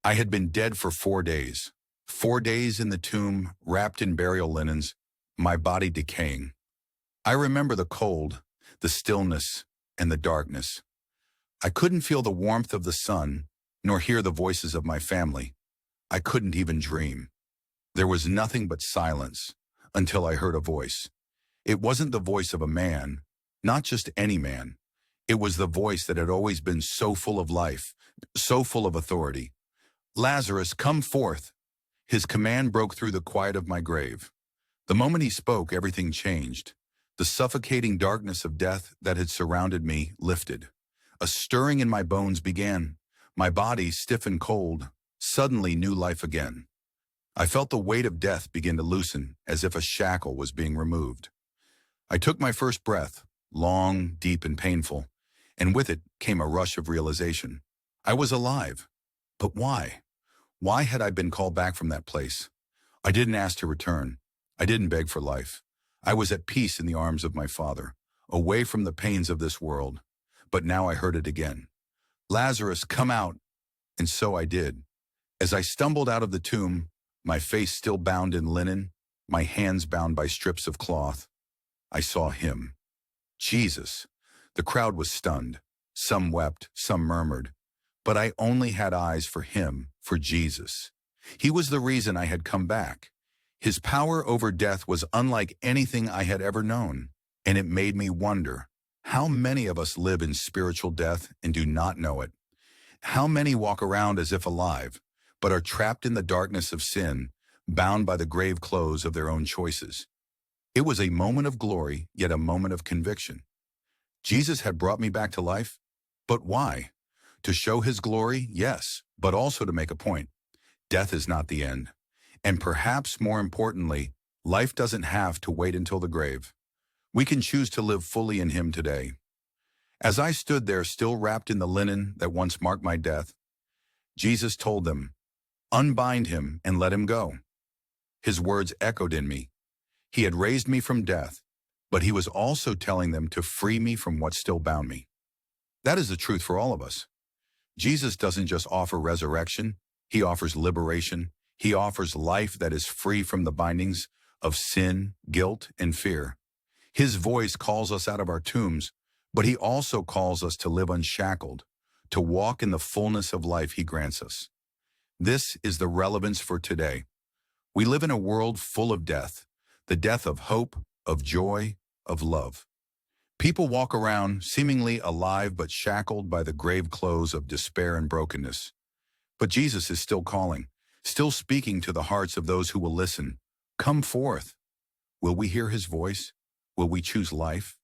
I had been dead for 4 days. 4 days in the tomb, wrapped in burial linens, my body decaying. I remember the cold, the stillness, and the darkness. I couldn't feel the warmth of the sun, nor hear the voices of my family. I couldn't even dream. There was nothing but silence, until I heard a voice. It wasn't the voice of a man, not just any man. It was the voice that had always been so full of life, so full of authority. Lazarus, come forth. His command broke through the quiet of my grave. The moment he spoke, everything changed. The suffocating darkness of death that had surrounded me lifted. A stirring in my bones began. My body, stiff and cold, suddenly knew life again. I felt the weight of death begin to loosen, as if a shackle was being removed. I took my first breath, long, deep, and painful, and with it came a rush of realization. I was alive. But why? Why had I been called back from that place? I didn't ask to return. I didn't beg for life. I was at peace in the arms of my Father, away from the pains of this world. But now I heard it again. Lazarus, come out. And so I did. As I stumbled out of the tomb, my face still bound in linen, my hands bound by strips of cloth, I saw him. Jesus. The crowd was stunned. Some wept, some murmured. But I only had eyes for him, for Jesus. He was the reason I had come back. His power over death was unlike anything I had ever known, and it made me wonder, how many of us live in spiritual death and do not know it? How many walk around as if alive, but are trapped in the darkness of sin, bound by the grave clothes of their own choices? It was a moment of glory, yet a moment of conviction. Jesus had brought me back to life, but why? To show his glory, yes, but also to make a point. Death is not the end. And perhaps more importantly, life doesn't have to wait until the grave. We can choose to live fully in him today. As I stood there still wrapped in the linen that once marked my death, Jesus told them, unbind him and let him go. His words echoed in me. He had raised me from death, but he was also telling them to free me from what still bound me. That is the truth for all of us. Jesus doesn't just offer resurrection, he offers liberation. He offers life that is free from the bindings of sin, guilt, and fear. His voice calls us out of our tombs, but he also calls us to live unshackled, to walk in the fullness of life he grants us. This is the relevance for today. We live in a world full of death, the death of hope, of joy, of love. People walk around seemingly alive but shackled by the grave clothes of despair and brokenness. But Jesus is still calling, still speaking to the hearts of those who will listen. Come forth. Will we hear his voice? Will we choose life?